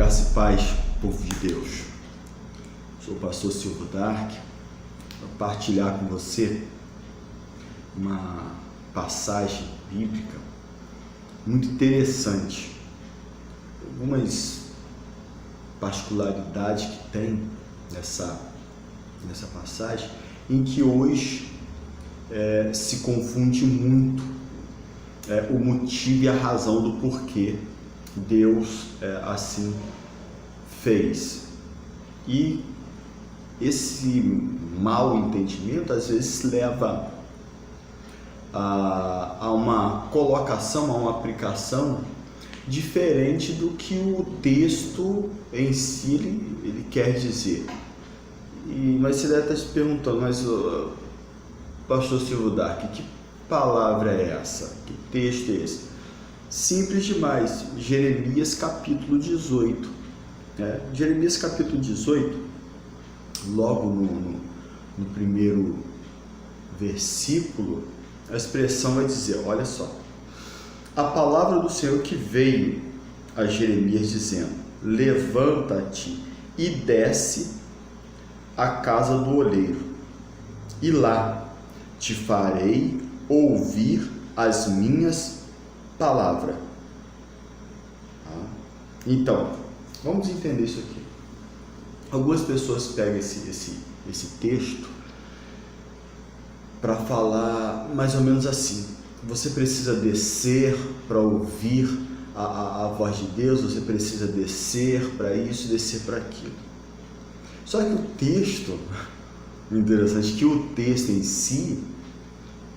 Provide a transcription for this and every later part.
Graça e paz, povo de Deus. Sou o pastor Silvio Dark, para partilhar com você uma passagem bíblica muito interessante. Algumas particularidades que tem nessa passagem, em que hoje se confunde muito o motivo e a razão do porquê Deus assim fez. E esse mau entendimento às vezes leva a uma colocação, a uma aplicação diferente do que o texto em si ele quer dizer. Mas você deve estar se perguntando, mas pastor Silvio Dark, que palavra é essa? Que texto é esse? Simples demais. Jeremias capítulo 18. Jeremias capítulo 18, logo no primeiro versículo, a expressão vai dizer, olha só: a palavra do Senhor que veio a Jeremias dizendo: levanta-te e desce à casa do oleiro, e lá te farei ouvir as minhas palavras. Então, vamos entender isso aqui. Algumas pessoas pegam esse texto para falar mais ou menos assim: você precisa descer para ouvir a voz de Deus, você precisa descer para isso, descer para aquilo. Só que o texto, interessante que o texto em si,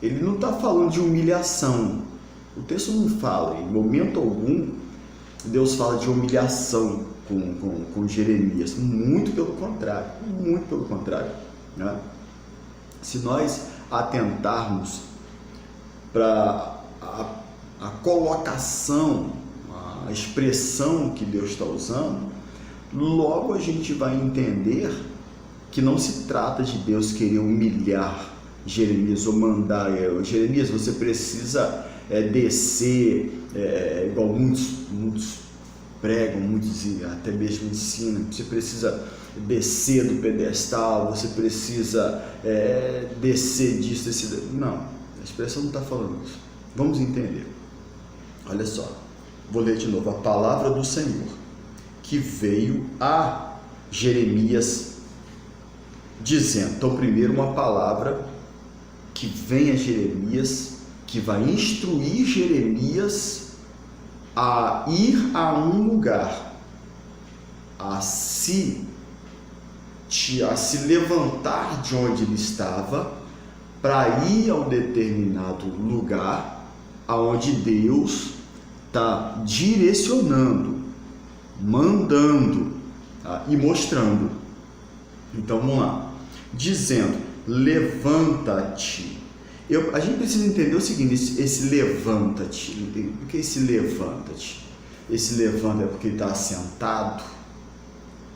ele não está falando de humilhação. O texto não fala, em momento algum, Deus fala de humilhação com Jeremias. Muito pelo contrário, né? Se nós atentarmos para a colocação, a expressão que Deus está usando, logo a gente vai entender que não se trata de Deus querer humilhar Jeremias ou mandar Jeremias, você precisa descer, igual muitos pregam, muitos até mesmo ensinam, você precisa descer do pedestal, você precisa descer disso, descer. Não, a expressão não está falando isso. Vamos entender. Olha só, vou ler de novo. A palavra do Senhor que veio a Jeremias dizendo. Então, primeiro uma palavra que vem a Jeremias, que vai instruir Jeremias a ir a um lugar, a se levantar de onde ele estava, para ir a um determinado lugar aonde Deus está direcionando, mandando, e mostrando. Então vamos lá, dizendo: levanta-te. A gente precisa entender o seguinte: esse levanta-te, o que é esse levanta-te? Esse levanta é porque ele está assentado?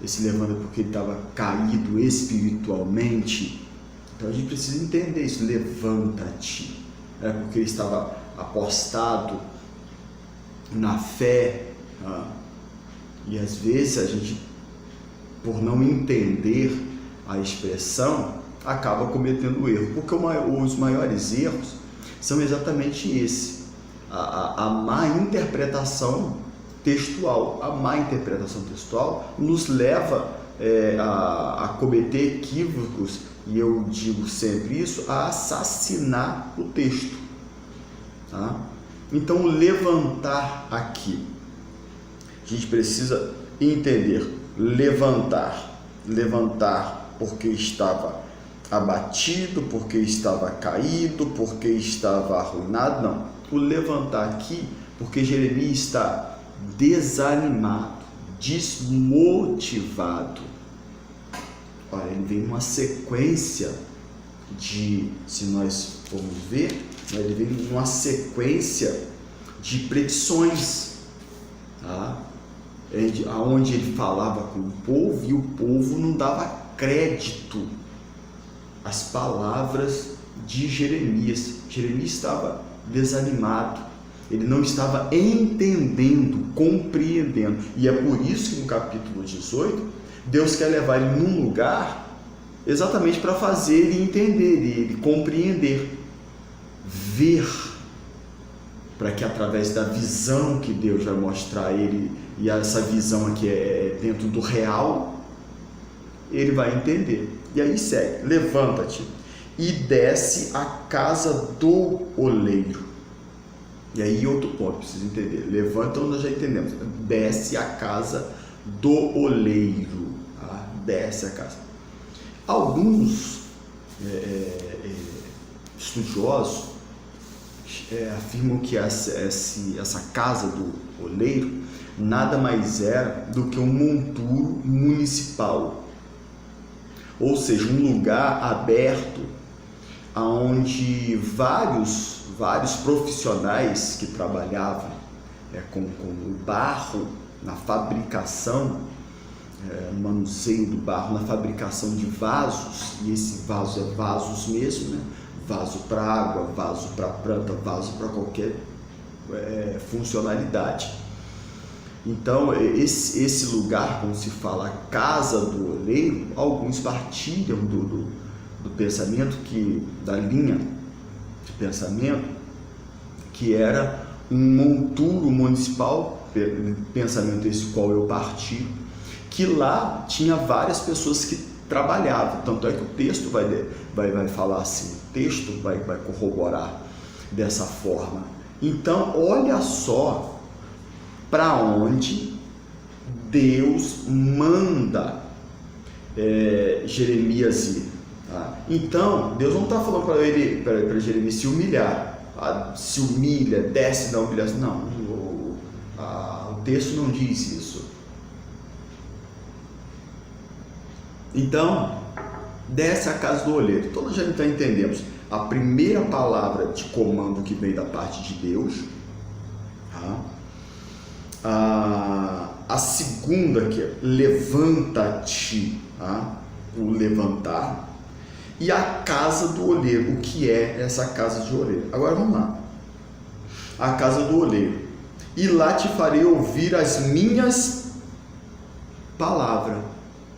Esse levanta é porque ele estava caído espiritualmente? Então a gente precisa entender isso. Levanta-te é porque ele estava apostado na fé, e às vezes a gente, por não entender a expressão, acaba cometendo erro, porque os maiores erros são exatamente esse: a má interpretação textual. A má interpretação textual nos leva a cometer equívocos, e eu digo sempre isso, a assassinar o texto, tá? Então, levantar aqui, a gente precisa entender: levantar porque estava abatido, porque estava caído, porque estava arruinado. Não, o levantar aqui porque Jeremias está desanimado, desmotivado. Olha, ele vem numa sequência se nós formos ver, ele vem numa sequência de predições, tá? Onde ele falava com o povo e o povo não dava crédito às palavras de Jeremias. Jeremias estava desanimado, ele não estava entendendo, compreendendo. E é por isso que no capítulo 18, Deus quer levar ele num lugar exatamente para fazer ele entender, ele compreender, ver, para que através da visão que Deus vai mostrar a ele, e essa visão aqui é dentro do real, ele vai entender. E aí segue: levanta-te e desce à casa do oleiro. E aí outro ponto, precisa entender. Levanta, nós já entendemos. Desce à casa do oleiro. Tá? Desce a casa. Alguns estudiosos afirmam que essa casa do oleiro nada mais era do que um monturo municipal, ou seja, um lugar aberto onde vários profissionais que trabalhavam com o barro na fabricação, no manuseio do barro, na fabricação de vasos, e esse vaso é vasos mesmo, né? Vaso para água, vaso para planta, vaso para qualquer funcionalidade. Então, esse lugar, como se fala, a casa do oleiro, alguns partilham do pensamento, da linha de pensamento, que era um monturo municipal, pensamento esse qual eu partilho, que lá tinha várias pessoas que trabalhavam. Tanto é que o texto vai falar assim, o texto vai corroborar dessa forma. Então, olha só para onde Deus manda Jeremias ir. Tá? Então, Deus não está falando para Jeremias se humilhar, se humilha, desce da humilhação. Não, o texto não diz isso. Então, desce a casa do oleiro. Então, nós já entendemos a primeira palavra de comando que veio da parte de Deus. Tá? A segunda, que é levanta-te, tá? O levantar. E a casa do oleiro. O que é essa casa de oleiro? Agora vamos lá. A casa do oleiro. E lá te farei ouvir as minhas palavras.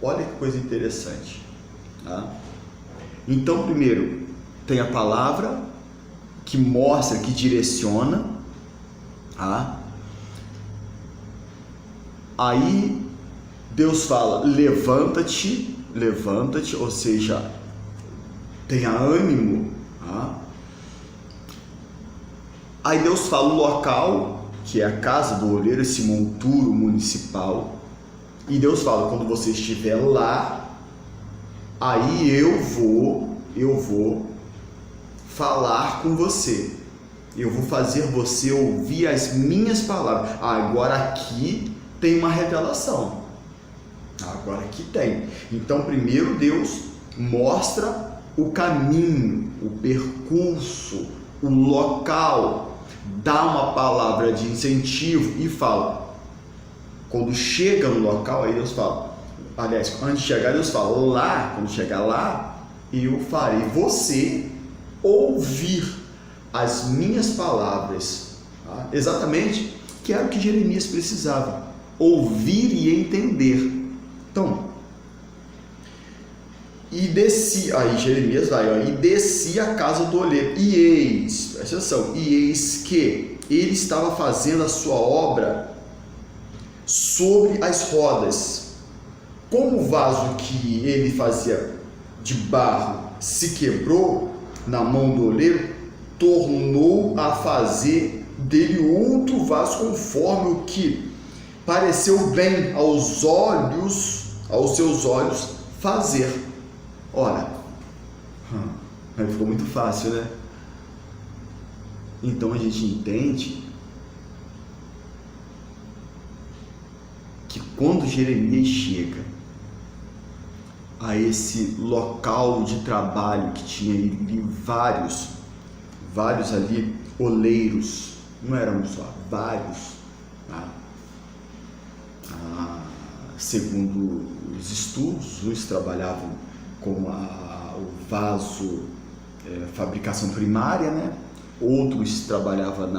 Olha que coisa interessante. Tá? Então, primeiro, tem a palavra que mostra, que direciona. Tá? Aí Deus fala: levanta-te, ou seja, tenha ânimo. Tá? Aí Deus fala o local, que é a casa do oleiro, esse monturo municipal. E Deus fala: quando você estiver lá, aí eu vou falar com você. Eu vou fazer você ouvir as minhas palavras. Agora aqui tem uma revelação. Agora aqui tem. Então, primeiro Deus mostra o caminho, o percurso, o local, dá uma palavra de incentivo e fala. Quando chega no local, aí Deus fala, aliás, antes de chegar, Deus fala, lá, quando chegar lá, eu farei você ouvir as minhas palavras. Tá? Exatamente, que era o que Jeremias precisava, ouvir e entender. Então, e desci, aí Jeremias vai, e desci a casa do oleiro, e eis, presta atenção, e eis que ele estava fazendo a sua obra sobre as rodas. Como o vaso que ele fazia de barro se quebrou na mão do oleiro, tornou a fazer dele outro vaso conforme o que pareceu bem aos seus olhos fazer. Ora, ficou muito fácil, né? Então a gente entende que quando Jeremias chega a esse local de trabalho que tinha ali vários ali oleiros, não eram só, vários, tá? Segundo os estudos, uns trabalhavam com o vaso, fabricação primária, né? outros trabalhavam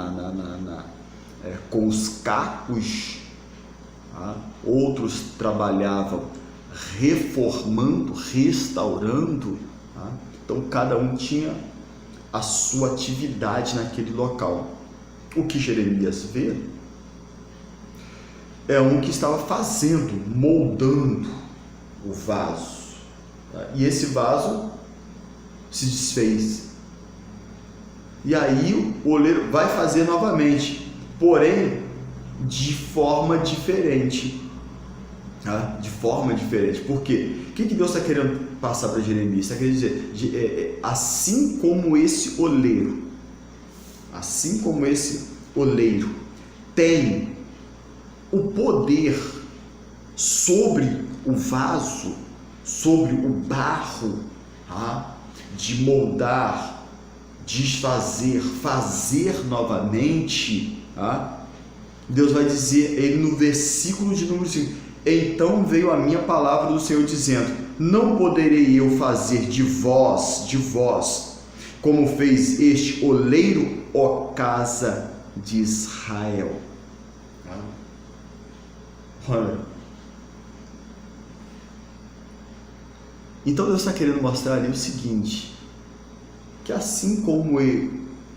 com os cacos, tá? Outros trabalhavam reformando, restaurando, tá? Então cada um tinha a sua atividade naquele local. O que Jeremias vê é um que estava fazendo, moldando o vaso, tá? E esse vaso se desfez. E aí o oleiro vai fazer novamente, porém de forma diferente. Tá? De forma diferente. Por quê? O que Deus está querendo passar para Jeremias? Está querendo dizer, assim como esse oleiro, tem o poder sobre o vaso, sobre o barro, tá? De moldar, desfazer, fazer novamente, tá? Deus vai dizer ele no versículo de número 5: então veio a minha palavra do Senhor dizendo, não poderei eu fazer de vós, como fez este oleiro, ó casa de Israel. Olha. Então Deus está querendo mostrar ali o seguinte, que assim como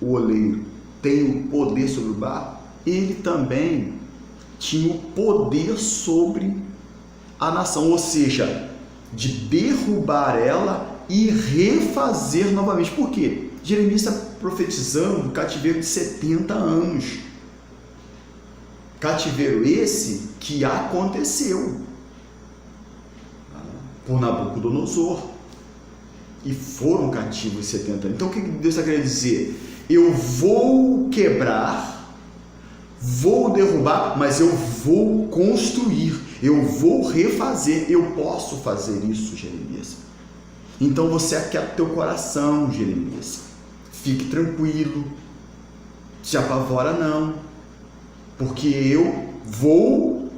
o oleiro tem o poder sobre o barro, ele também tinha o poder sobre a nação, ou seja, de derrubar ela e refazer novamente. Por quê? Jeremias está profetizando o cativeiro de 70 anos. Cativeiro esse que aconteceu por Nabucodonosor. E foram cativos 70 anos. Então o que Deus está querendo dizer? Eu vou quebrar, vou derrubar, mas eu vou construir, eu vou refazer. Eu posso fazer isso, Jeremias. Então você aquieta teu coração, Jeremias. Fique tranquilo, se apavora não, porque eu vou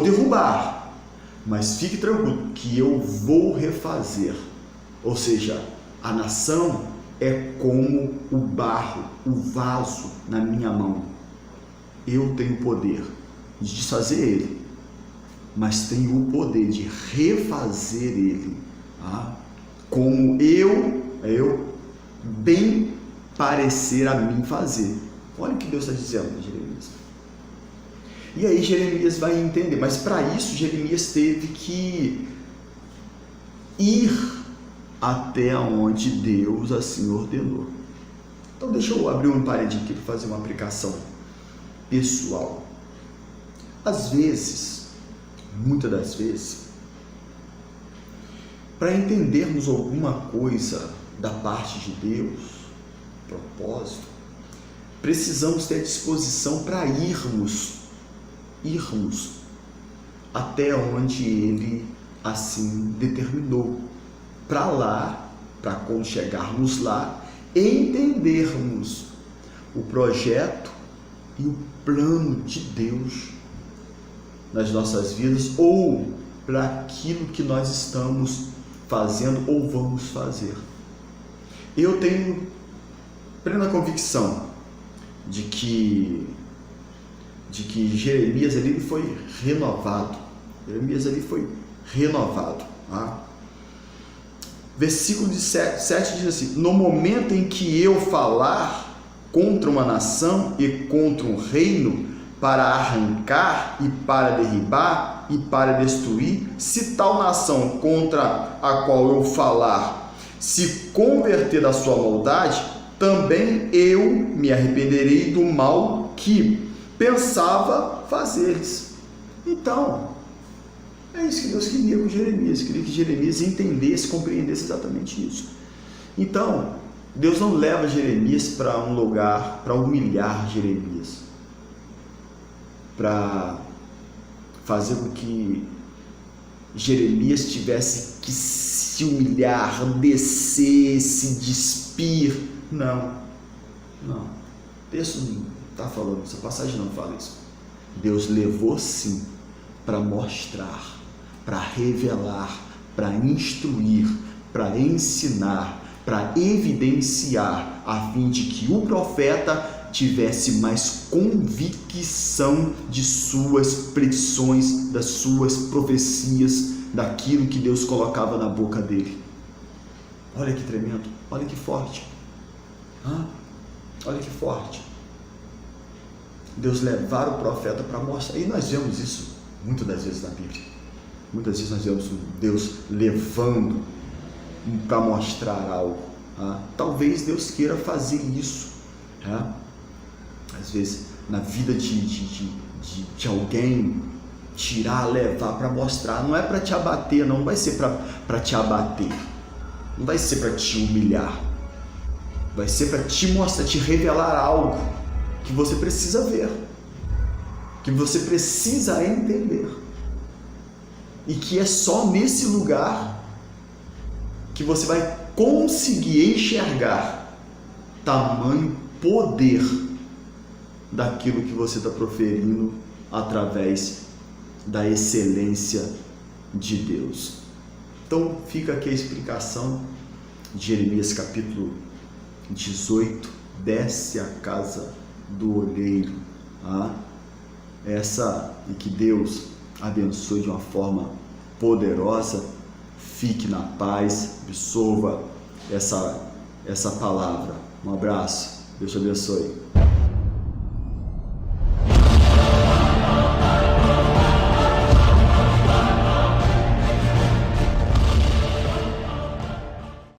derrubar, mas fique tranquilo que eu vou refazer. Ou seja, a nação é como o barro, o vaso na minha mão. Eu tenho o poder de desfazer ele, mas tenho o poder de refazer ele, tá? Como eu bem parecer a mim fazer. Olha o que Deus está dizendo, Jeremias. E aí Jeremias vai entender, mas para isso Jeremias teve que ir até onde Deus assim ordenou. Então deixa eu abrir um parede aqui para fazer uma aplicação pessoal. Às vezes, muitas das vezes, para entendermos alguma coisa da parte de Deus, propósito, precisamos ter disposição para irmos até onde Ele assim determinou. Para lá, para quando chegarmos lá, entendermos o projeto e o plano de Deus nas nossas vidas, ou para aquilo que nós estamos fazendo ou vamos fazer. Eu tenho plena convicção de que Jeremias ali foi renovado. Tá? Versículo 7 diz assim: no momento em que eu falar contra uma nação e contra um reino, para arrancar e para derribar e para destruir, se tal nação contra a qual eu falar se converter da sua maldade, também eu me arrependerei do mal que pensava fazer-lhes. Então, é isso que Deus queria com Jeremias. Queria que Jeremias entendesse, compreendesse exatamente isso. Então, Deus não leva Jeremias para um lugar para humilhar Jeremias, para fazer com que Jeremias tivesse que se humilhar, descer, se despir. Não. O texto não está falando, essa passagem não fala isso. Deus levou sim para mostrar, para revelar, para instruir, para ensinar, para evidenciar, a fim de que o profeta tivesse mais convicção de suas predições, das suas profecias, daquilo que Deus colocava na boca dele. Olha que tremendo, olha que forte. Olha que forte. Deus levar o profeta para mostrar. E nós vemos isso muitas das vezes na Bíblia. Muitas vezes nós vemos Deus levando para mostrar algo. Talvez Deus queira fazer isso. Às vezes na vida de alguém, tirar, levar para mostrar. Não é para te abater, não vai ser para te abater. Não vai ser para te humilhar. Vai ser para te mostrar, te revelar algo que você precisa ver, que você precisa entender, e que é só nesse lugar que você vai conseguir enxergar tamanho poder daquilo que você está proferindo através da excelência de Deus. Então fica aqui a explicação de Jeremias capítulo 18, desce a casa do olheiro. E que Deus abençoe de uma forma poderosa. Fique na paz, absorva essa palavra. Um abraço, Deus te abençoe.